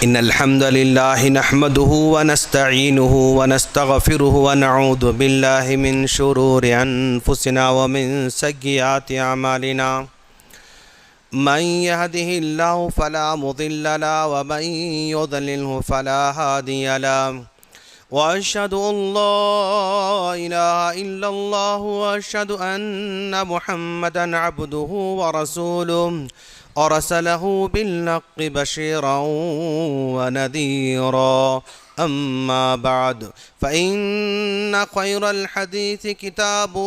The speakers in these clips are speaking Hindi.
इन्नल हम्दुलिल्लाहि नहमदुहु व नस्तईनुहु व नस्तगफिरुहु व नऊज़ु बिल्लाहि मिन शुरूरि अनफुसिना व मिन सय्यिआति अमालिना मन यहदिहिल्लाहु फला मुदिल्ल लहु व मन युद्लिल्हु फला हादिय लहु व अशहदु अल्ला इलाहा इल्लल्लाहु व अशहदु अन्ना मुहम्मदन अब्दुहु व रसूलुहु अरसलहु बिल्हक़्क़ि बशीरन व नज़ीरा अम्मा बअद फ़इन्न ख़ैरल हदीस किताबुल्लाह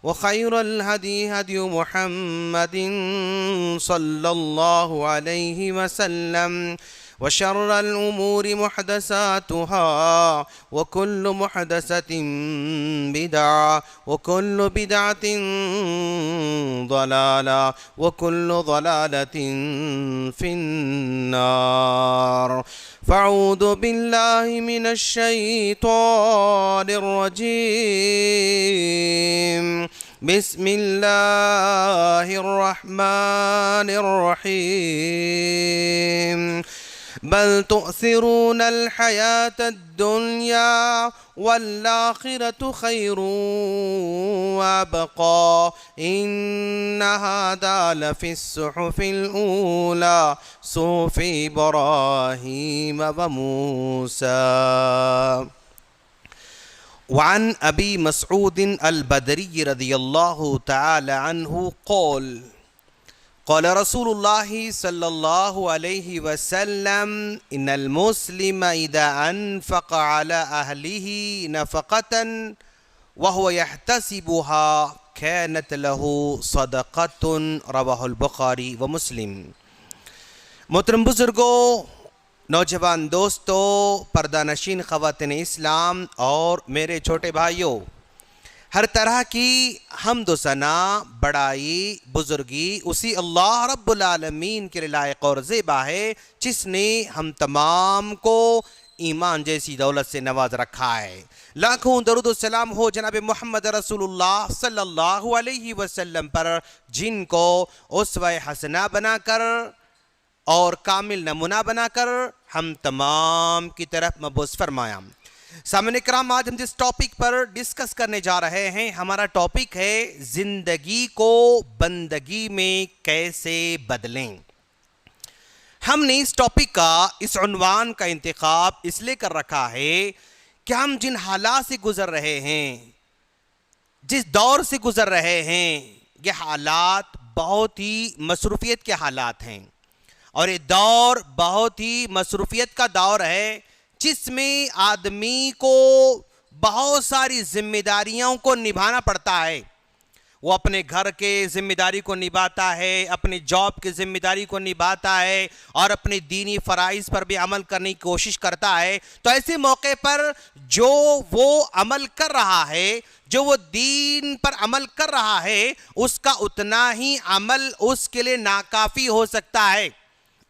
व ख़ैरल हदी हदी मुहम्मदिन सल्लल्लाहु अलैहि वसल्लम व शर्रल उमूरि मुहदसातुहा व कुल्लु मुहदसतिन बिदअ व कुल्लु बिदअतिन ज़लाला व कुल्लु ज़लालतिन फिन्नार फ़अऊज़ु बिल्लाहि मिनश शैतानिर रजीम बिस्मिल्लाहिर रहमानिर रहीम बल तुअसिरूनल हयातद दुनिया वल आखिरतु खैरुन व अबक़ा इन्न हाज़ा लफ़िस सुहुफ़िल ऊला सुहुफ़ि इब्राहीम व मूसा। वअन अबी मसऊद अल-बदरी रज़ियल्लाहु तआला अन्हु क़ाल क़ाल रसूलुल्लाहि सल्लल्लाहु अलैहि वसल्लम इन्नल मुस्लिम इज़ा अनफ़क़ अला अहलिही नफ़क़तन व हुवा यहतसिबुहा कानत लहू सदक़तुन रवाहुल बुख़ारी व मुस्लिम। मोहतरम बुज़ुर्गों, नौजवान दोस्तों, पर्दानशीन ख़वातीन इस्लाम और मेरे छोटे भाइयों, हर तरह की हम्द सना बड़ाई बुजुर्गी उसी अल्लाह रब्बुल आलमीन के लायक और ज़ेबा है जिसने हम तमाम को ईमान जैसी दौलत से नवाज रखा है। लाखों दरूद सलाम हो जनाब मोहम्मद रसूलुल्लाह सल्लल्लाहु अलैहि वसल्लम पर, जिनको उस्वा हसना बनाकर और कामिल नमूना बनाकर हम तमाम की तरफ मबूस फरमाया। सामने कराम, आज हम जिस टॉपिक पर डिस्कस करने जा रहे हैं, हमारा टॉपिक है जिंदगी को बंदगी में कैसे बदलें। हमने इस टॉपिक का, इस उन्वान का इंतखाब इसलिए कर रखा है कि हम जिन हालात से गुजर रहे हैं, जिस दौर से गुजर रहे हैं, ये हालात बहुत ही मसरूफियत के हालात हैं और ये दौर बहुत ही मसरूफियत का दौर है जिसमें आदमी को बहुत सारी जिम्मेदारियों को निभाना पड़ता है। वो अपने घर के जिम्मेदारी को निभाता है, अपने जॉब की जिम्मेदारी को निभाता है और अपने दीनी फ़राइज़ पर भी अमल करने की कोशिश करता है। तो ऐसे मौके पर जो वो अमल कर रहा है, जो वो दीन पर अमल कर रहा है, उसका उतना ही अमल उसके लिए नाकाफ़ी हो सकता है।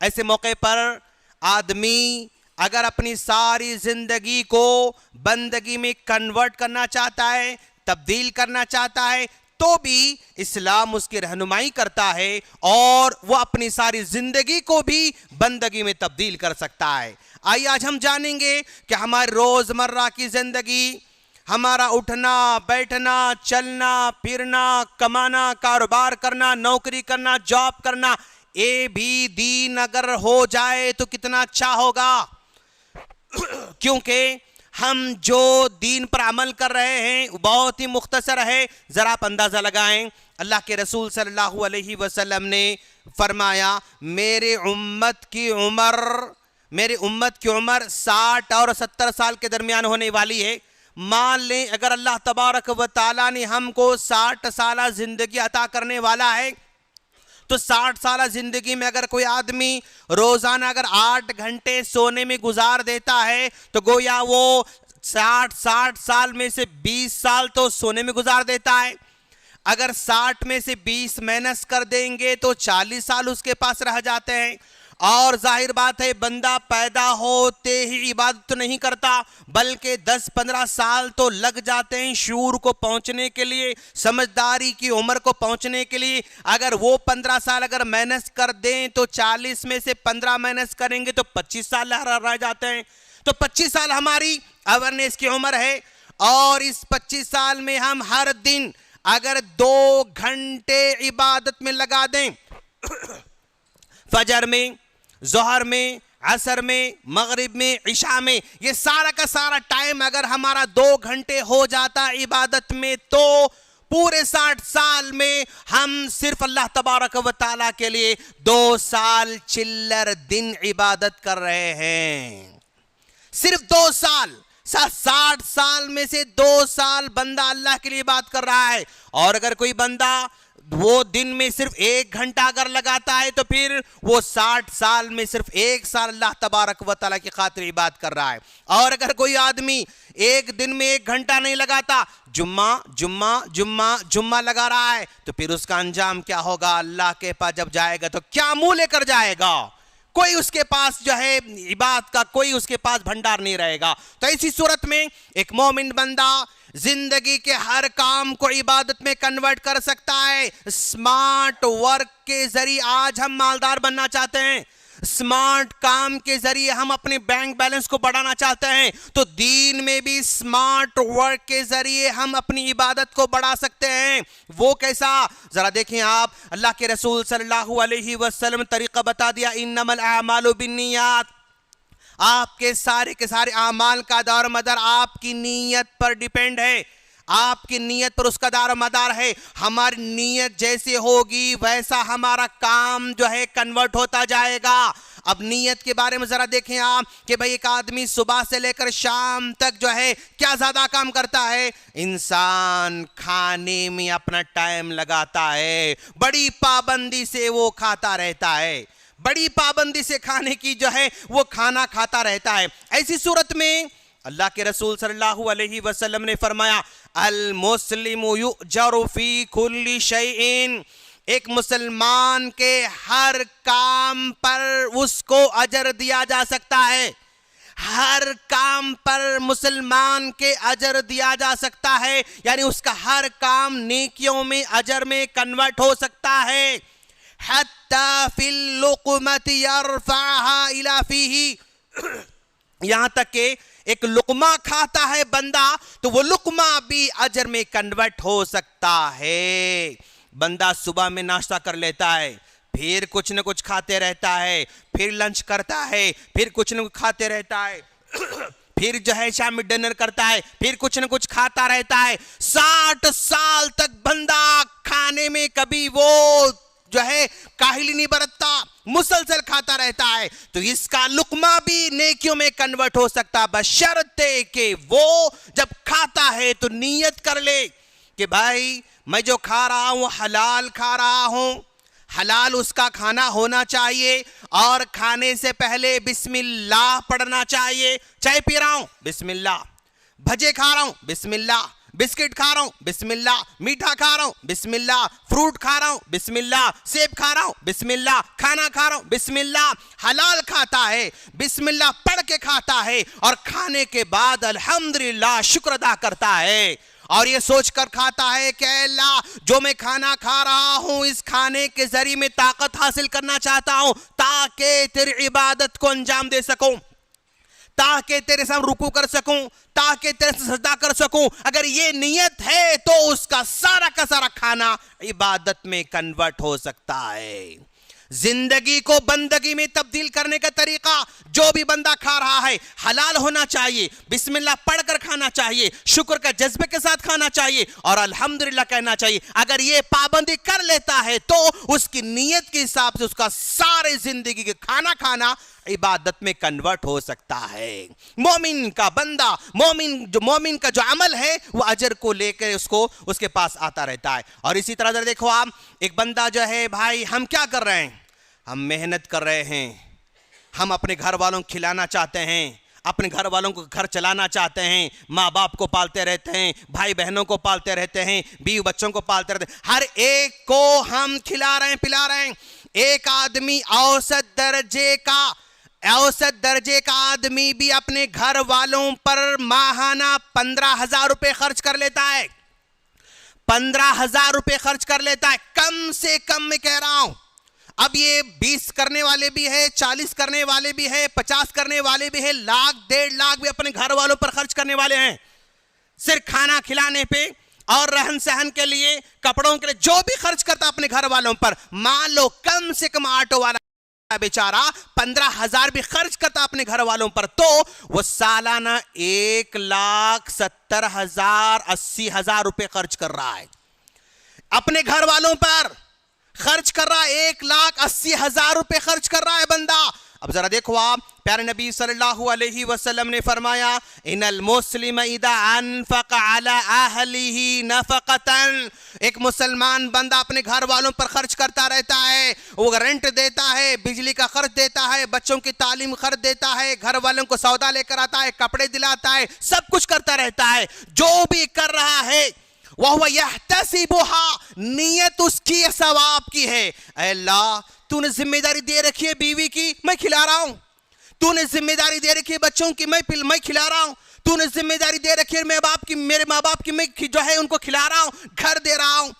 ऐसे मौके पर आदमी अगर अपनी सारी जिंदगी को बंदगी में कन्वर्ट करना चाहता है, तब्दील करना चाहता है, तो भी इस्लाम उसकी रहनुमाई करता है और वो अपनी सारी जिंदगी को भी बंदगी में तब्दील कर सकता है। आइए आज हम जानेंगे कि हमारी रोजमर्रा की जिंदगी, हमारा उठना बैठना, चलना फिरना, कमाना, कारोबार करना, नौकरी करना, जॉब करना, ये भी दीन अगर हो जाए तो कितना अच्छा होगा। क्योंकि हम जो दीन पर अमल कर रहे हैं वो बहुत ही मुख्तसर है। ज़रा आप अंदाज़ा लगाएं, अल्लाह के रसूल सल्लल्लाहु अलैहि वसल्लम ने फरमाया, मेरे उम्मत की उम्र 60 और 70 साल के दरमियान होने वाली है। मान लें अगर अल्लाह तबारक व तआला ने हमको 60 साल ज़िंदगी अता करने वाला है, तो 60 साल जिंदगी में अगर कोई आदमी रोजाना अगर 8 घंटे सोने में गुजार देता है, तो गोया वो 60 साल में से 20 साल तो सोने में गुजार देता है। अगर 60 में से 20 माइनस कर देंगे तो 40 साल उसके पास रह जाते हैं। और जाहिर बात है बंदा पैदा होते ही इबादत तो नहीं करता, बल्कि 10-15 साल तो लग जाते हैं शूर को पहुंचने के लिए, समझदारी की उम्र को पहुंचने के लिए। अगर वो 15 साल अगर माइनस कर दें तो 40 में से 15 माइनस करेंगे तो 25 साल रह जाते हैं। तो 25 साल हमारी अवेयरनेस की उम्र है, और इस 25 साल में हम हर दिन अगर 2 घंटे इबादत में लगा दें, फजर में, जोहर में, असर में, मगरिब में, इशा में, ये सारा का सारा टाइम अगर हमारा 2 घंटे हो जाता इबादत में, तो पूरे 60 साल में हम सिर्फ अल्लाह तबारक व तआला के लिए 2 साल चिल्लर दिन इबादत कर रहे हैं। सिर्फ 2 साल, 60 साल में से 2 साल बंदा अल्लाह के लिए बात कर रहा है। और अगर कोई बंदा वो दिन में सिर्फ 1 घंटा अगर लगाता है तो फिर वो 60 साल में सिर्फ 1 साल अल्लाह तबारक व तआला की खातिर इबादत कर रहा है। और अगर कोई आदमी एक दिन में 1 घंटा नहीं लगाता, जुम्मा जुम्मा जुम्मा जुम्मा लगा रहा है, तो फिर उसका अंजाम क्या होगा? अल्लाह के पास जब जाएगा तो क्या मुंह लेकर जाएगा? कोई उसके पास जो है इबादत का कोई उसके पास भंडार नहीं रहेगा। तो इसी सूरत में एक मोमिन बंदा जिंदगी के हर काम को इबादत में कन्वर्ट कर सकता है। स्मार्ट वर्क के जरिए आज हम मालदार बनना चाहते हैं, स्मार्ट काम के जरिए हम अपने बैंक बैलेंस को बढ़ाना चाहते हैं, तो दीन में भी स्मार्ट वर्क के जरिए हम अपनी इबादत को बढ़ा सकते हैं। वो कैसा? जरा देखें आप, अल्लाह के रसूल सल्लल्लाहु अलैहि वसल्लम तरीका बता दिया, इन्नमल अमालु बिन्नियात। आपके सारे के सारे अमाल का दार मदार आपकी नीयत पर डिपेंड है, आपकी नीयत पर उसका दार मदार है। हमारी नीयत जैसे होगी वैसा हमारा काम जो है कन्वर्ट होता जाएगा। अब नीयत के बारे में जरा देखें आप कि भाई एक आदमी सुबह से लेकर शाम तक जो है क्या ज्यादा काम करता है? इंसान खाने में अपना टाइम लगाता है, बड़ी पाबंदी से वो खाता रहता है, बड़ी पाबंदी से खाने की जो है वो खाना खाता रहता है। ऐसी सूरत में अल्लाह के रसूल सल्लल्लाहु अलैहि वसल्लम ने फरमाया, अल मुस्लिमु युजरु फी कुल्ली शैइन, एक मुसलमान के हर काम पर उसको अजर दिया जा सकता है, हर काम पर मुसलमान के अजर दिया जा सकता है, यानी उसका हर काम नेकियों में अजर में कन्वर्ट हो सकता है। हत्ता फिल लुक़मति यरफ़अहा इला फीही, यहां तक के एक लुकमा खाता है बंदा तो वो लुकमा भी अजर में कन्वर्ट हो सकता है। बंदा सुबह में नाश्ता कर लेता है, फिर कुछ न कुछ खाते रहता है, फिर लंच करता है, फिर कुछ न कुछ खाते रहता है, फिर जो है शाम में डिनर करता है, फिर कुछ न कुछ खाता रहता है। 60 साल तक बंदा खाने में कभी वो जो है काहिली नहीं बरतता, मुसलसल खाता रहता है, तो इसका लुकमा भी नेकियों में कन्वर्ट हो सकता है, बशर्ते कि वो जब खाता है तो नीयत कर ले कि भाई मैं जो खा रहा हूं हलाल खा रहा हूं, हलाल उसका खाना होना चाहिए, और खाने से पहले बिस्मिल्लाह पढ़ना चाहिए। चाय पी रहा हूं बिस्मिल्लाह, भजे खा रहा हूं बिस्मिल्लाह, बिस्किट खा रहा हूं बिस्मिल्लाह, मीठा खा रहा हूं बिस्मिल्लाह, फ्रूट खा रहा हूं बिस्मिल्लाह, सेब खा रहा हूं बिस्मिल्लाह, खाना खा रहा हूं बिस्मिल्लाह। हलाल खाता है, बिस्मिल्लाह पढ़ के खाता है, और खाने के बाद अल्हम्दुलिल्लाह शुक्र अदा करता है, और ये सोचकर खाता है कि अल्लाह जो मैं खाना खा रहा हूं इस खाने के जरिए मैं ताकत हासिल करना चाहता हूं ताकि तेरी इबादत को अंजाम दे सकूं, ताकि तेरे सामने रुकू कर सकूं, ताकि तेरे से सजदा कर सकूं। अगर ये नियत है तो उसका सारा का सारा खाना इबादत में कन्वर्ट हो सकता है। जिंदगी को बंदगी में तब्दील करने का तरीका, जो भी बंदा खा रहा है हलाल होना चाहिए, बिस्मिल्लाह पढ़कर खाना चाहिए, शुक्र का जज्बे के साथ खाना चाहिए, और अल्हम्दुलिल्लाह कहना चाहिए। अगर ये पाबंदी कर लेता है तो उसकी नीयत के हिसाब से उसका सारे जिंदगी के खाना इबादत में कन्वर्ट हो सकता है। मोमिन का बंदा, मोमिन का जो अमल है वो अजर को लेकर उसको उसके पास आता रहता है। और इसी तरह देखो आप, एक बंदा जो है भाई हम क्या कर रहे हैं, हम मेहनत कर रहे हैं, हम अपने घर वालों को खिलाना चाहते हैं, अपने घर वालों को घर चलाना चाहते हैं, माँ बाप को पालते रहते हैं, भाई बहनों को पालते रहते हैं, बीवी बच्चों को पालते रहते हैं, हर एक को हम खिला रहे हैं पिला रहे हैं, एक आदमी औसत दर्जे का आदमी भी अपने घर वालों पर माहाना 15,000 रुपए खर्च कर लेता है। 15,000 रुपए खर्च कर लेता है, कम से कम मैं कह रहा हूं। अब ये 20 करने वाले भी है, 40 करने वाले भी है, 50 करने वाले भी है, लाख 1.5 लाख भी अपने घर वालों पर खर्च करने वाले हैं, सिर्फ खाना खिलाने पे और रहन सहन के लिए, कपड़ों के लिए, जो भी खर्च करता अपने घर वालों पर। मान लो कम से कम ऑटो वाला बेचारा 15,000 भी खर्च करता अपने घर वालों पर, तो वो सालाना 1,70,000 80,000 रुपए खर्च कर रहा है अपने घर वालों पर। खर्च कर रहा है 1,80,000 रुपए खर्च कर रहा है बंदा। अब जरा देखो आप, प्यारे नबी सल्लल्लाहु अलैहि वसल्लम ने फरमाया, इनल मुस्लिम इदा अनफक़ अला अहलिही नफ़क़तन, एक मुसलमान बंदा अपने घर वालों पर खर्च करता रहता है। वो रेंट देता है, बिजली का खर्च देता है, बच्चों की तालीम खर्च देता है, घर वालों को सौदा लेकर आता है, कपड़े दिलाता है, सब कुछ करता रहता है। जो भी कर रहा है वह यहतसिबुहा, नियत उसकी सवाब की है। अल्लाह, तूने जिम्मेदारी दे रखी है बीवी की, मैं खिला रहा हूं। तूने जिम्मेदारी दे रखी है बच्चों की, मैं खिला रहा हूं। तूने जिम्मेदारी दे रखी है मेरे माँ बाप की, मैं जो है उनको खिला रहा हूं, घर दे रहा हूं,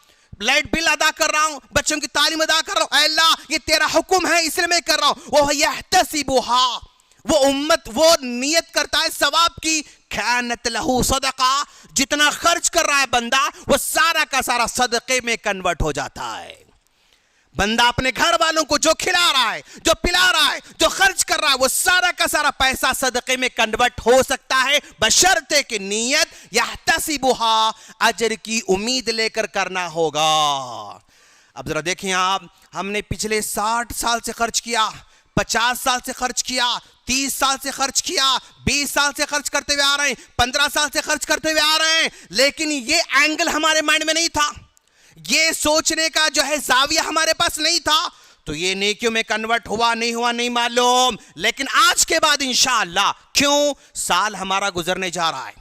लाइट बिल अदा कर रहा हूं, बच्चों की तालीम अदा कर रहा हूं। अल्लाह, ये तेरा हुक्म है इसलिए मैं कर रहा हूं। वह यहतसिबुहा, वो नियत करता है सवाब की। खानत लहू सदका, जितना खर्च कर रहा है बंदा वो सारा का सारा सदके में कन्वर्ट हो जाता है। बंदा अपने घर वालों को जो खिला रहा है, जो पिला रहा है, जो खर्च कर रहा है, वो सारा का सारा पैसा सदके में कन्वर्ट हो सकता है, बशर्ते कि नियत यहतसिबुहा, अजर की उम्मीद लेकर करना होगा। अब जरा देखें आप, हमने पिछले 60 साल से खर्च किया, 50 साल से खर्च किया, 30 साल से खर्च किया, 20 साल से खर्च करते हुए आ रहे हैं, 15 साल से खर्च करते हुए आ रहे हैं, लेकिन ये एंगल हमारे माइंड में नहीं था, ये सोचने का जो है जाविया हमारे पास नहीं था, तो ये नेकियों में कन्वर्ट हुआ नहीं मालूम। लेकिन आज के बाद इंशाअल्लाह, क्यों, साल हमारा गुजरने जा रहा है,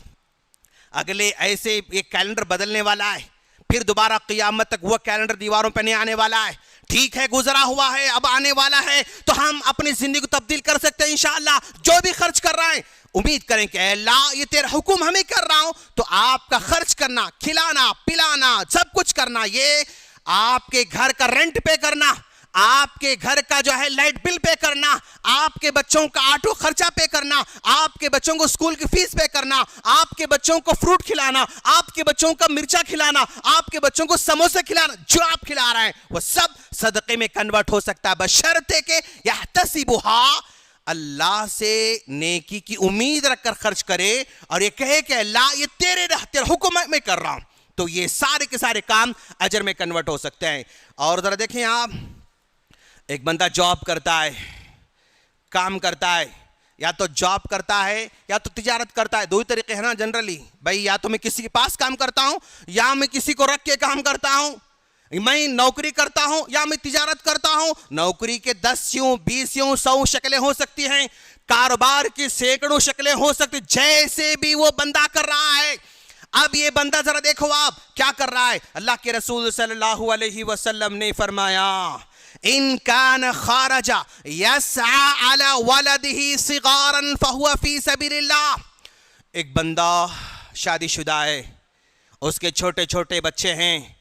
अगले ऐसे एक कैलेंडर बदलने वाला है, फिर दोबारा क़ियामत तक वह कैलेंडर दीवारों पर नहीं आने वाला है। ठीक है, गुजरा हुआ है, अब आने वाला है, तो हम अपनी जिंदगी को तब्दील कर सकते हैं इंशाअल्लाह। जो भी खर्च कर रहे हैं, उम्मीद करें कि अल्लाह, ये तेरा हुक्म हमें कर रहा हूं, तो आपका खर्च करना, खिलाना, पिलाना, सब कुछ करना, ये आपके घर का रेंट पे करना, आपके घर का जो है लाइट बिल पे करना, आपके बच्चों का ऑटो खर्चा पे करना, आपके बच्चों को स्कूल की फीस पे करना, आपके बच्चों को फ्रूट खिलाना, आपके बच्चों का मिर्चा खिलाना, आपके बच्चों को समोसे खिलाना, जो आप खिला रहे हैं वो सब सदके में कन्वर्ट हो सकता है, बशर्ते के यहतसिबुहा, अल्लाह से नेकी की उम्मीद रखकर खर्च करे और ये कहे कि अल्लाह, ये तेरे हुक्म में कर रहा हूं, तो ये सारे के सारे काम अजर में कन्वर्ट हो सकते हैं। और जरा देखें आप, एक बंदा जॉब करता है, काम करता है, या तो जॉब करता है या तो तिजारत करता है, दो ही तरीके हैं ना जनरली भाई, या तो मैं किसी के पास काम करता हूं या मैं किसी को रख के काम करता हूं, मैं नौकरी करता हूं या मैं तिजारत करता हूं। नौकरी के 10 यूं 20 यूं 100 शक्लें हो सकती हैं, कारोबार की सैकड़ों शक्लें हो सकती, जैसे भी वो बंदा कर रहा है। अब ये बंदा जरा देखो आप क्या कर रहा है। अल्लाह के रसूल सल्लल्लाहु अलैहि वसल्लम ने फरमाया, इन कान खारजा यस्आ अला वलदिही सिगारन फहुवा फी सबीलिल्लाह। एक बंदा शादीशुदा है, उसके छोटे छोटे बच्चे हैं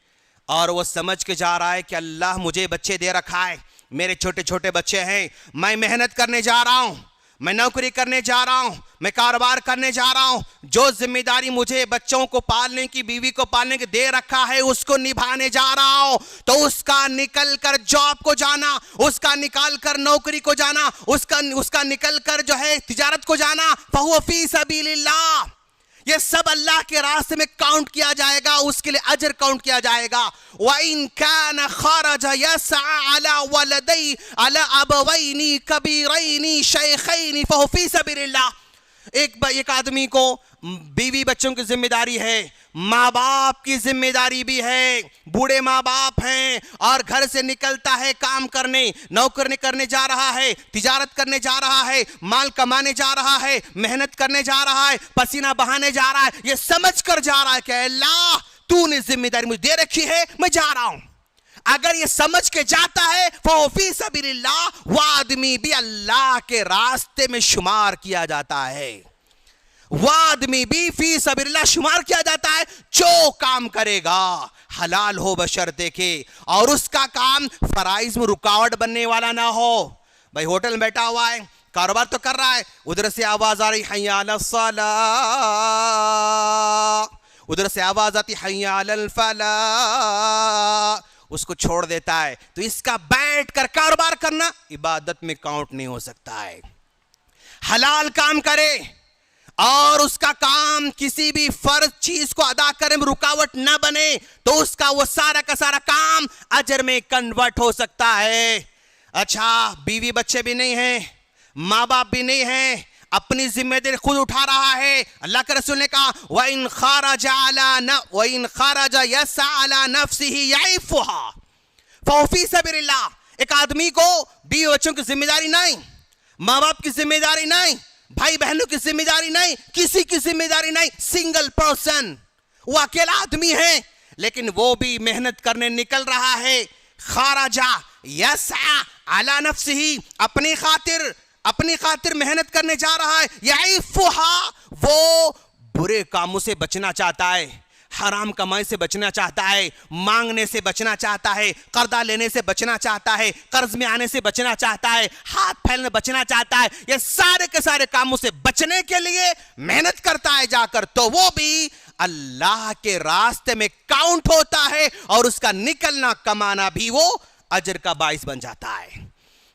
और वो समझ के जा रहा है कि अल्लाह मुझे बच्चे दे रखा है, मेरे छोटे छोटे बच्चे हैं, मैं मेहनत करने जा रहा हूं, मैं नौकरी करने जा रहा हूं, मैं कारोबार करने जा रहा हूं, जो जिम्मेदारी मुझे बच्चों को पालने की, बीवी को पालने की दे रखा है, उसको निभाने जा रहा हूं। तो उसका निकल कर जॉब को जाना, उसका निकाल कर नौकरी को जाना, उसका निकल कर जो है तिजारत को जाना, फहुवा फी सबीलिल्लाह, ये सब अल्लाह के रास्ते में काउंट किया जाएगा, उसके लिए अजर काउंट किया जाएगा। व इन कान खरज यस्आ अला वलदै अला अबवैनी कबीरैनी शैखैनी फहुवा फी सबीलिल्लाह। एक आदमी को बीवी बच्चों की जिम्मेदारी है, माँ बाप की जिम्मेदारी भी है, बूढ़े माँ बाप हैं और घर से निकलता है काम करने, नौकरी करने जा रहा है, तिजारत करने जा रहा है, माल कमाने जा रहा है, मेहनत करने जा रहा है, पसीना बहाने जा रहा है, ये समझ कर जा रहा है कि अल्लाह तूने जिम्मेदारी मुझे दे रखी है, मैं जा रहा हूं। अगर ये समझ के जाता है वो फी सबीलिल्लाह, वो आदमी भी अल्लाह के रास्ते में शुमार किया जाता है, वो आदमी भी फी सबीलिल्लाह शुमार किया जाता है जो काम करेगा हलाल हो बशर्ते के, और उसका काम फराइज में रुकावट बनने वाला ना हो। भाई होटल में बैठा हुआ है, कारोबार तो कर रहा है, उधर से आवाज आ रही हय्या अलस सलाह, उधर से आवाज आती हय्या अलल फलाह, उसको छोड़ देता है। तो इसका बैठकर कारोबार करना इबादत में काउंट नहीं हो सकता है। हलाल काम करे और उसका काम किसी भी फर्ज चीज को अदा करने में रुकावट न बने, तो उसका वो सारा का सारा काम अजर में कन्वर्ट हो सकता है। अच्छा, बीवी बच्चे भी नहीं हैं, माँ बाप भी नहीं हैं, अपनी जिम्मेदारी खुद उठा रहा है। अल्लाह के रसूल ने कहा वइन खराजा यसा अला नफ्सिही यईफुहा फी सबीलिल्लाह। एक आदमी को बीवी बच्चों की जिम्मेदारी नहीं, माँ बाप की जिम्मेदारी नहीं, भाई बहनों की जिम्मेदारी नहीं, किसी की जिम्मेदारी नहीं, सिंगल पर्सन, वो अकेला आदमी है, लेकिन वो भी मेहनत करने निकल रहा है। खराजा यसा अला नफ्सिही, अपनी खातिर मेहनत करने जा रहा है। यईफुहा, वो बुरे कामों से बचना चाहता है, हराम कमाई से बचना चाहता है, मांगने से बचना चाहता है, कर्जा लेने से बचना चाहता है, कर्ज में आने से बचना चाहता है, हाथ फैलने बचना चाहता है। ये सारे के सारे कामों से बचने के लिए मेहनत करता है जाकर, तो वो भी अल्लाह के रास्ते में काउंट होता है और उसका निकलना कमाना भी वो अजर का बाइस बन जाता है।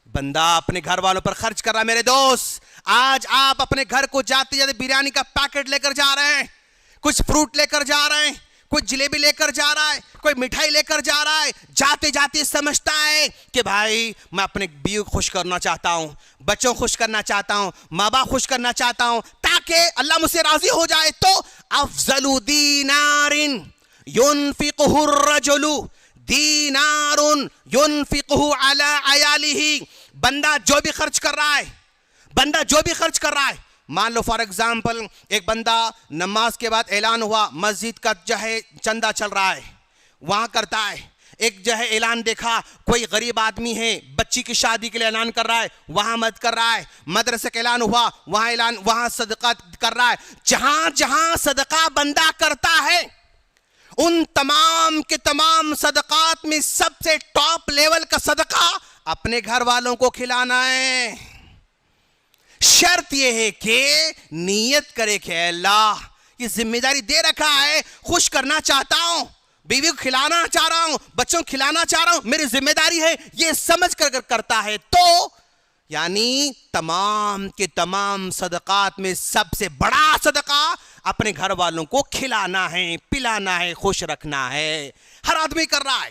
बंदा अपने घर वालों पर खर्च कर रहा है। मेरे दोस्त, आज आप अपने घर को जाते जाते बिरयानी का पैकेट लेकर जा रहे हैं, कुछ फ्रूट लेकर जा रहे हैं, कोई जलेबी लेकर जा रहा है, कोई मिठाई लेकर जा रहा है, जाते जाते समझता है कि भाई मैं अपने बीवी को खुश करना चाहता हूं, बच्चों को खुश करना चाहता हूं, माँ बाप खुश करना चाहता हूं, ताकि अल्लाह मुझसे राजी हो जाए। तो अफजलु दीनारिन युनफिकुहु रजुलु दीनारुन युनफिकुहु अला अयालिही। बंदा जो भी खर्च कर रहा है, मान लो फॉर एग्जाम्पल एक बंदा नमाज के बाद ऐलान हुआ मस्जिद का जो है चंदा चल रहा है, वहां करता है। एक जो है ऐलान देखा कोई गरीब आदमी है बच्ची की शादी के लिए ऐलान कर रहा है, वहां मदद कर रहा है। मदरसे का ऐलान हुआ, वहां सदका कर रहा है। जहां जहां सदका बंदा करता है, उन तमाम के तमाम सदकात में सबसे टॉप लेवल का सदका अपने घर वालों को खिलाना है। शर्त यह है कि नियत करे कि अल्लाह ये जिम्मेदारी दे रखा है, खुश करना चाहता हूं, बीवी को खिलाना चाह रहा हूं, बच्चों को खिलाना चाह रहा हूं, मेरी जिम्मेदारी है, ये समझ कर करता है, तो यानी तमाम के तमाम सदकात में सबसे बड़ा सदका अपने घर वालों को खिलाना है, पिलाना है, खुश रखना है। हर आदमी कर रहा है,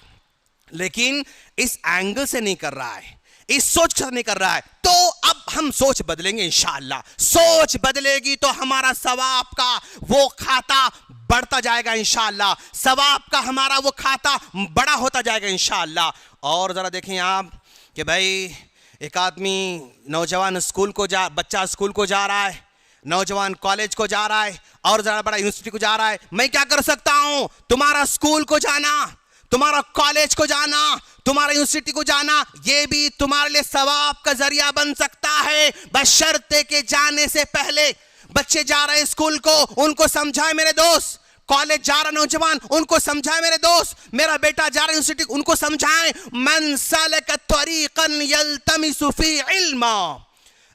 लेकिन इस एंगल से नहीं कर रहा है, इस सोच से नहीं कर रहा है। तो अब हम सोच बदलेंगे इंशाअल्लाह। सोच बदलेगी तो हमारा सवाब का वो खाता बढ़ता जाएगा इंशाअल्लाह, सवाब का हमारा वो खाता बड़ा होता जाएगा इंशाअल्लाह। और जरा देखें आप कि भाई एक आदमी नौजवान बच्चा स्कूल को जा रहा है, नौजवान कॉलेज को जा रहा है और जरा बड़ा यूनिवर्सिटी को जा रहा है। मैं क्या कर सकता हूं? तुम्हारा स्कूल को जाना, तुम्हारा कॉलेज को जाना, तुम्हारा यूनिवर्सिटी को जाना, ये भी तुम्हारे लिए सवाब का जरिया बन सकता है, बशर्ते के जाने से पहले। बच्चे जा रहे हैं स्कूल को, उनको समझाए मेरे दोस्त। कॉलेज जा रहा नौजवान, उनको समझाए मेरे दोस्त। मेरा बेटा जा रहा यूनिवर्सिटी, उनको समझाएं मन सलक तरीक़न यल्तमिसु फी इल्मा।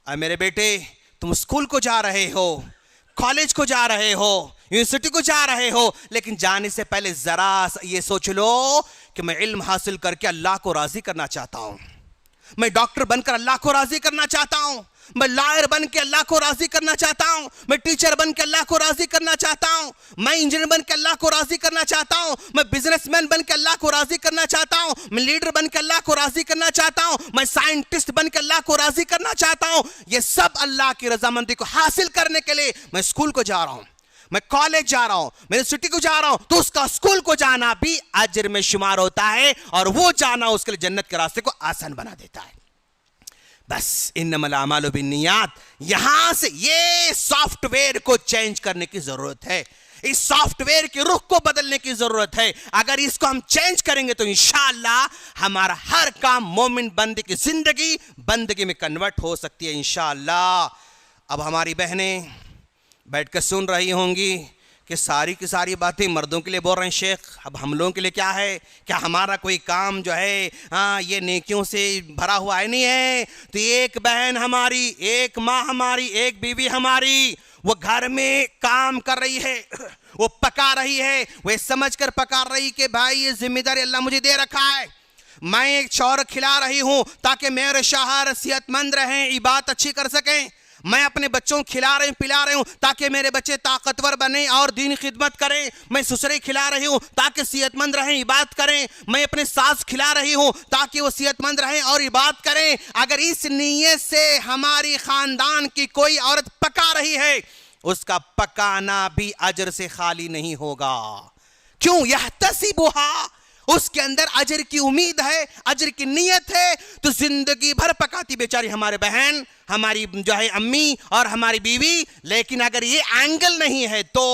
मेरे बेटे, तुम स्कूल को जा रहे हो, कॉलेज को जा रहे हो, यूनिवर्सिटी को जा रहे हो, लेकिन जाने से पहले जरा ये सोच लो कि मैं इल्म हासिल करके अल्लाह को राजी करना चाहता हूं, मैं डॉक्टर बनकर अल्लाह को राजी करना चाहता हूं, मैं लॉयर बन के अल्लाह को राजी करना चाहता हूं, मैं टीचर बन के अल्लाह को राजी करना चाहता हूं, मैं इंजीनियर बन के अल्लाह को राजी करना चाहता हूं, मैं बिजनेसमैन बन के अल्लाह को राजी करना चाहता हूं, मैं लीडर बन के अल्लाह को राजी करना चाहता हूं, मैं साइंटिस्ट बन के अल्लाह को राजी करना चाहता हूं। ये सब अल्लाह की रजामंदी को हासिल करने के लिए मैं स्कूल को जा रहा हूं, मैं कॉलेज जा रहा हूं, मैं यूनिवर्सिटी को जा रहा हूं, तो उसका स्कूल को जाना भी अजर में शुमार होता है, और वो जाना उसके लिए जन्नत के रास्ते को आसान बना देता है। बस इन्नमल अमालु बिन्नियात, यहां से ये सॉफ्टवेयर को चेंज करने की जरूरत है। इस सॉफ्टवेयर के रुख को बदलने की जरूरत है। अगर इसको हम चेंज करेंगे तो इंशाअल्लाह हमारा हर काम मोमिन बंदे की जिंदगी बंदगी में कन्वर्ट हो सकती है इंशाअल्लाह। अब हमारी बहनें बैठकर सुन रही होंगी कि सारी की सारी बातें मर्दों के लिए बोल रहे हैं शेख, अब हम लोगों के लिए क्या है? क्या हमारा कोई काम जो है ये नेकियों से भरा हुआ है? नहीं है। तो एक बहन हमारी, एक माँ हमारी, एक बीवी हमारी, वो घर में काम कर रही है, वो पका रही है, वो समझ कर पका रही कि भाई ये जिम्मेदारी अल्लाह मुझे दे रखा है, मैं एक शौहर खिला रही हूं ताकि मेरे शौहर सेहतमंद रहें, इबादत अच्छी कर सकें। मैं अपने बच्चों को खिला रही हूँ, पिला रही हूँ ताकि मेरे बच्चे ताकतवर बने और दीन खिदमत करें। मैं ससुरे खिला रही हूँ ताकि सेहतमंद रहें, इबादत करें। मैं अपने सास खिला रही हूँ ताकि वो सेहतमंद रहें और इबादत करें। अगर इस नीयत से हमारी खानदान की कोई औरत पका रही है, उसका पकाना भी अजर से खाली नहीं होगा। क्यों? यहतसिबुहा, उसके अंदर अजर की उम्मीद है, अजर की नीयत है। तो जिंदगी भर पकाती बेचारी हमारे बहन, हमारी जो है अम्मी और हमारी बीवी। लेकिन अगर ये एंगल नहीं है तो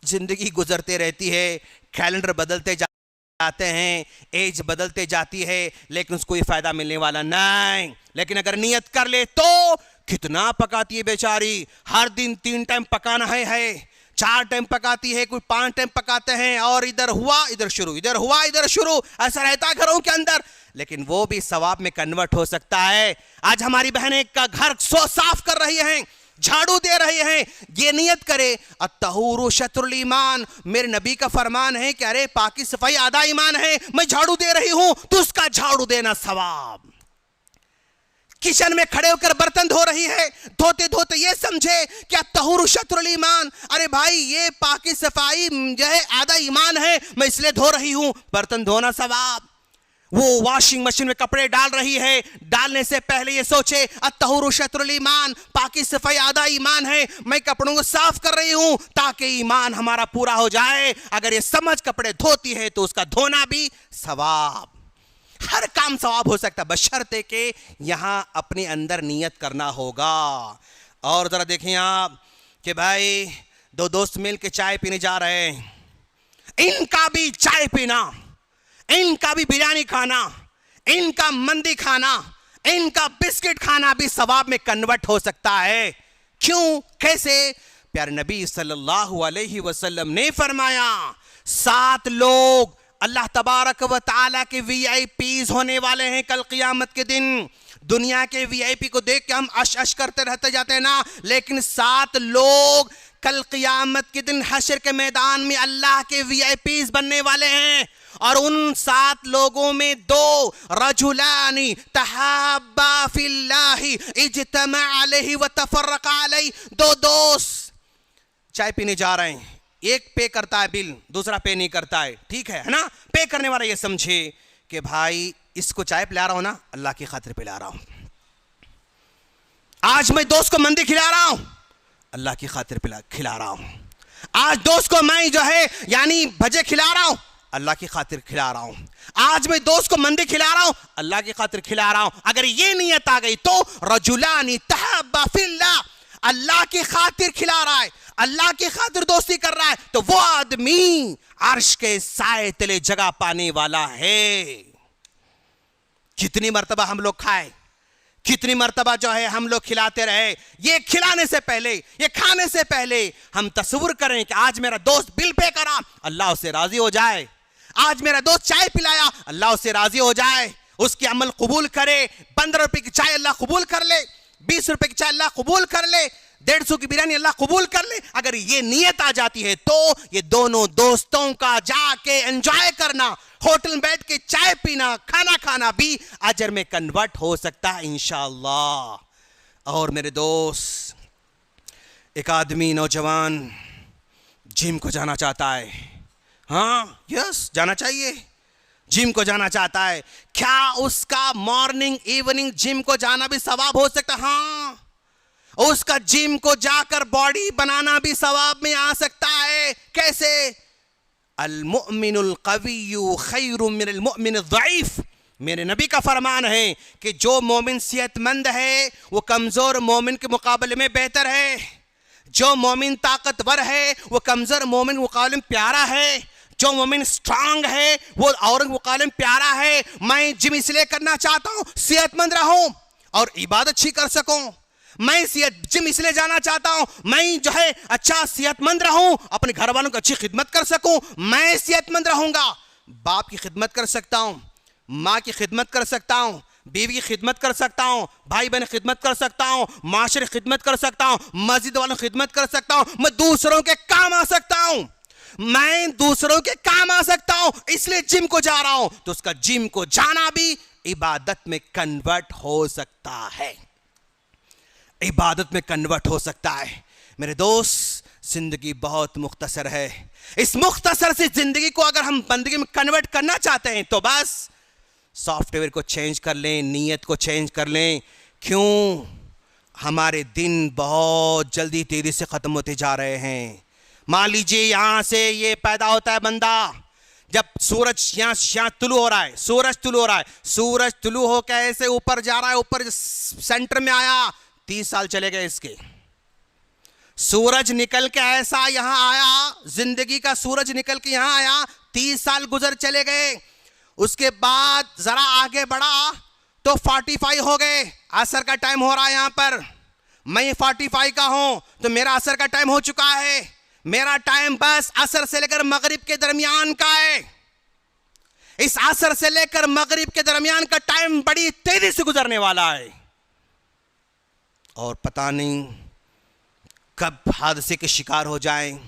जिंदगी गुजरते रहती है, कैलेंडर बदलते जाते हैं, एज बदलते जाती है, लेकिन उसको ये फायदा मिलने वाला नहीं। लेकिन अगर नियत कर ले तो कितना पकाती है बेचारी, हर दिन 3 टाइम पकाना है, 4 टाइम पकाती है, कोई 5 टाइम पकाते हैं, और इधर हुआ इधर शुरू, इधर हुआ इधर शुरू, ऐसा रहता है घरों के अंदर। लेकिन वो भी सवाब में कन्वर्ट हो सकता है। आज हमारी बहनें का घर साफ कर रही हैं, झाड़ू दे रहे हैं, ये नियत करे अत्तहूरु शत्रुल ईमान, मेरे नबी का फरमान है कि अरे पाकी सफाई आधा ईमान है, मैं झाड़ू दे रही हूं तो उसका झाड़ू देना सवाब। किचन में खड़े होकर बर्तन धो रही है, धोते धोते ये समझे कि अत्तहूरु शत्रुल ईमान, अरे भाई ये पाकी सफाई जो है आधा ईमान है, मैं इसलिए धो रही हूं, बर्तन धोना सवाब। वो वॉशिंग मशीन में कपड़े डाल रही है, डालने से पहले ये सोचे अत्तहूरु शत्रुल ईमान, पाकी सफाई आधा ईमान है, मैं कपड़ों को साफ कर रही हूं ताकि ईमान हमारा पूरा हो जाए। अगर ये समझ कपड़े धोती है तो उसका धोना भी सवाब। हर काम सवाब हो सकता है, बशर्ते के यहां अपने अंदर नियत करना होगा। और जरा देखें आप कि भाई 2 दोस्त मिल के चाय पीने जा रहे हैं, इनका भी चाय पीना, इनका भी बिरयानी खाना, इनका मंदी खाना, इनका बिस्किट खाना भी सवाब में कन्वर्ट हो सकता है। क्यों? कैसे? प्यारे नबी सल्लल्लाहु अलैहि वसल्लम ने फरमाया 7 लोग अल्लाह तबारक व तआला के वीआईपीज होने वाले हैं कल क़ियामत के दिन। दुनिया के वीआईपी को देख के हम अश अश करते रहते जाते हैं ना, लेकिन 7 लोग कल क़ियामत के दिन हशर के मैदान में अल्लाह के वीआईपीज बनने वाले हैं। और उन 7 लोगों में 2 रजुलानी तहाब्बा फिल्लाहि इज्तमा अलैहि व तफर्रका अलैहि, 2 दोस्त चाय पीने जा रहे हैं, एक पे करता है बिल, दूसरा पे नहीं करता है, ठीक है ना? पे करने वाला ये समझे कि भाई इसको चाय पिला रहा हूं ना, अल्लाह की खातिर पिला रहा हूं। आज मैं दोस्त को मंदी खिला रहा हूं, अल्लाह की खातिर खिला रहा हूं। आज दोस्त को मैं जो है यानी भजे खिला रहा हूं, अल्लाह की खातिर खिला रहा हूं। आज मैं दोस्त को मंदी खिला रहा हूं, अल्लाह की खातिर खिला रहा हूं। अगर ये नियत आ गई तो रजुलानी तहब्बा फिल्लाह, अल्लाह की खातिर खिला रहा है, अल्लाह की खातिर दोस्ती कर रहा है, तो वो आदमी अर्श के साए तले जगह पाने वाला है। कितनी मर्तबा हम लोग खाए, कितनी मर्तबा जो है हम लोग खिलाते रहे। ये खिलाने से पहले, ये खाने से पहले हम तस्वुर करें कि आज मेरा दोस्त बिल पे करा, अल्लाह उससे राजी हो जाए। आज मेरा दोस्त चाय पिलाया, अल्लाह उससे राजी हो जाए, उसकी अमल कबूल करे। 15 रुपए की चाय अल्लाह कबूल कर ले, 20 रुपए की चाय अल्लाह कबूल कर ले, 150 की बिरयानी अल्लाह कबूल कर ले। अगर ये नियत आ जाती है तो ये दोनों दोस्तों का जाके एंजॉय करना, होटल में बैठ के चाय पीना, खाना खाना भी अजर में कन्वर्ट हो सकता है इंशाअल्लाह। और मेरे दोस्त, एक आदमी नौजवान जिम को जाना चाहता है, हाँ यस जाना चाहिए, जिम को जाना चाहता है। क्या उसका मॉर्निंग इवनिंग जिम को जाना भी सवाब हो सकता है? हाँ, उसका जिम को जाकर बॉडी बनाना भी सवाब में आ सकता है। कैसे? अल मुअमिनुल क़विय्यु खैरुम मिनल मुअमिनिज़ ज़ईफ़, मेरे नबी का फरमान है कि जो मोमिन सेहतमंद है वो कमजोर मोमिन के मुकाबले में बेहतर है। जो मोमिन ताकतवर है वो कमजोर मोमिन मुकालिम प्यारा है, जो मोमिन स्ट्रांग है वो और मुकालिम प्यारा है। मैं जिम इसलिए करना चाहता हूं सेहतमंद रहूं और इबादत अच्छी कर सकूं। मैं जिम इसलिए जाना चाहता हूं मैं जो है अच्छा सेहतमंद रहूं, अपने घर वालों की अच्छी खिदमत कर सकूं। मैं सेहतमंद रहूंगा, बाप की खिदमत कर सकता हूं, माँ की खिदमत कर सकता हूं, बीवी की खिदमत कर सकता हूं, भाई बहन की खिदमत कर सकता हूं, माशरे की खिदमत कर सकता हूं, मस्जिद वालों की खिदमत कर सकता हूं, मैं दूसरों के काम आ सकता हूं, मैं दूसरों के काम आ सकता हूं, इसलिए जिम को जा रहा हूं। तो उसका जिम को जाना भी इबादत में कन्वर्ट हो सकता है, इबादत में कन्वर्ट हो सकता है। मेरे दोस्त, जिंदगी बहुत मुख्तसर है। इस मुख्तसर सी जिंदगी को अगर हम बंदगी में कन्वर्ट करना चाहते हैं तो बस सॉफ्टवेयर को चेंज कर लें, नीयत को चेंज कर लें। क्यों? हमारे दिन बहुत जल्दी तेजी से ख़त्म होते जा रहे हैं। मान लीजिए यहाँ से ये पैदा होता है बंदा, जब सूरज यहाँ तुलू हो रहा है, सूरज तुलू हो रहा है, सूरज तुलू हो कैसे ऊपर जा रहा है, ऊपर सेंटर में आया, 30 साल चले गए इसके। सूरज निकल के ऐसा यहां आया, जिंदगी का सूरज निकल के यहां आया, 30 साल गुजर चले गए। उसके बाद जरा आगे बढ़ा तो 45 हो गए, असर का टाइम हो रहा है यहां पर। मैं 45 का हूं तो मेरा असर का टाइम हो चुका है। मेरा टाइम बस असर से लेकर मगरिब के दरमियान का है। इस असर से लेकर मगरिब के दरमियान का टाइम बड़ी तेजी से गुजरने वाला है और पता नहीं कब हादसे के शिकार हो जाएं,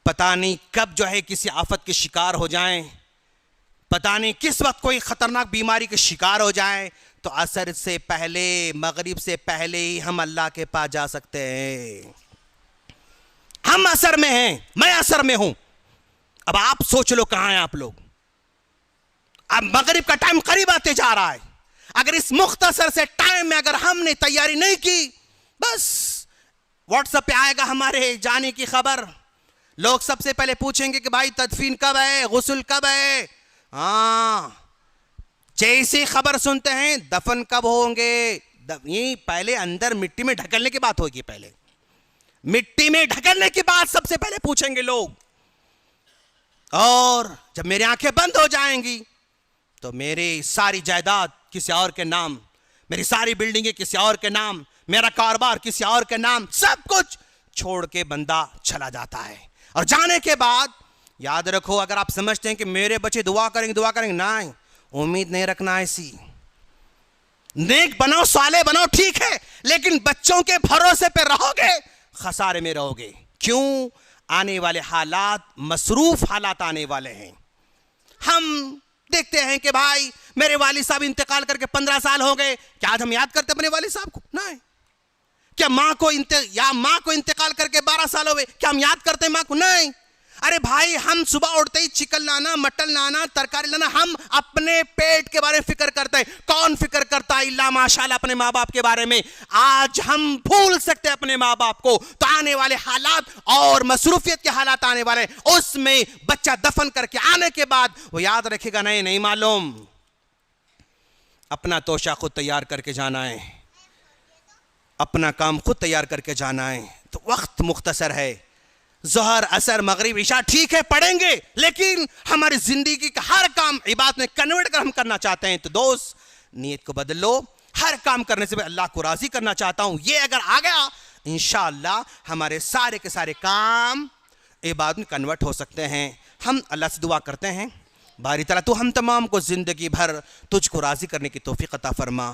पता नहीं कब जो है किसी आफत के शिकार हो जाएं, पता नहीं किस वक्त कोई खतरनाक बीमारी के शिकार हो जाएं। तो असर से पहले, मगरिब से पहले ही हम अल्लाह के पास जा सकते हैं। हम असर में हैं, मैं असर में हूं। अब आप सोच लो कहां हैं आप लोग। अब मगरिब का टाइम करीब आते जा रहा है। अगर इस मुख्तसर से टाइम में अगर हमने तैयारी नहीं की, बस व्हाट्सएप पे आएगा हमारे जाने की खबर। लोग सबसे पहले पूछेंगे कि भाई तदफीन कब है, गुस्ल कब है। हाँ, जैसी खबर सुनते हैं दफन कब होंगे, ये पहले अंदर मिट्टी में ढकलने की बात होगी। पहले मिट्टी में ढकलने की बात सबसे पहले पूछेंगे लोग। और जब मेरी आंखें बंद हो जाएंगी तो मेरी सारी जायदाद किसी और के नाम, मेरी सारी बिल्डिंगें किसी और के नाम, मेरा कारोबार किसी और के नाम, सब कुछ छोड़ के बंदा चला जाता है। और जाने के बाद याद रखो, अगर आप समझते हैं कि मेरे बच्चे दुआ करेंगे, नहीं, उम्मीद नहीं रखना ऐसी। नेक बनो, साले बनो, ठीक है, लेकिन बच्चों के भरोसे पे रहोगे, खसारे में रहोगे। क्यों? आने वाले हालात मसरूफ हालात आने वाले हैं। हम देखते हैं कि भाई मेरे वालिद साहब इंतकाल करके 15 साल हो गए, क्या आज हम याद करते अपने वालिद साहब को? नहीं। क्या माँ को इंतकाल करके 12 साल हो गए, क्या हम याद करते हैं माँ को? नहीं। अरे भाई, हम सुबह उठते ही चिकन लाना, मटन लाना, तरकारी लाना, हम अपने पेट के बारे में फिक्र करते हैं। कौन फिक्र करता है इल्ला माशाल्लाह अपने माँ बाप के बारे में। आज हम भूल सकते हैं अपने माँ बाप को, तो आने वाले हालात और मसरूफियत के हालात आने वाले, उसमें बच्चा दफन करके आने के बाद वो याद रखेगा नहीं मालूम। अपना तोशा खुद तैयार करके जाना है, अपना काम खुद तैयार करके जाना है। तो वक्त मुख्तसर है, ज़ोहर, असर, मगरिब, इशा ठीक है पढ़ेंगे, लेकिन हमारी जिंदगी का हर काम इबादत में कन्वर्ट कर हम करना चाहते हैं। तो दोस्त, नीयत को बदल लो। हर काम करने से मैं अल्लाह को राजी करना चाहता हूं, ये अगर आ गया इंशाअल्लाह हमारे सारे के सारे काम इबादत में कन्वर्ट हो सकते हैं। हम अल्लाह से दुआ करते हैं, बारी ताला तो हम तमाम को ज़िंदगी भर तुझको राज़ी करने की तौफ़ीक़ अता फरमा।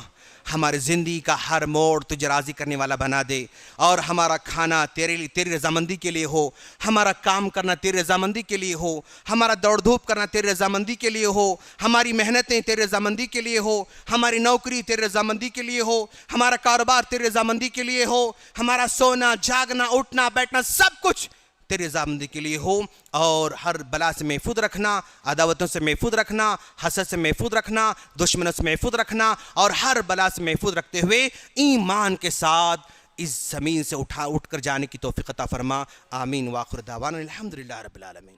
हमारे ज़िंदगी का हर मोड़ तुझे राज़ी करने वाला बना दे, और हमारा खाना तेरी रज़ामंदी के लिए हो, हमारा काम करना तेरी रज़ामंदी के लिए हो, हमारा दौड़ धूप करना तेरी रज़ामंदी के लिए हो, हमारी मेहनतें तेरी रज़ामंदी के लिए हो, हमारी नौकरी तेरी रज़ामंदी के लिए हो, हमारा कारोबार तेरी रज़ामंदी के लिए हो, हमारा सोना, जागना, उठना, बैठना सब कुछ तेरी रज़ामंदी के लिए हो। और हर बला से महफूज रखना, अदावतों से महफूज रखना, हसद से महफूज रखना, दुश्मनों से महफूज रखना, और हर बला से महफूज रखते हुए ईमान के साथ इस ज़मीन से उठकर जाने की तौफ़ीक़ अता फरमा। आमीन। व आखिर दावाना अल्हम्दुलिल्लाहि रब्बिल आलमीन।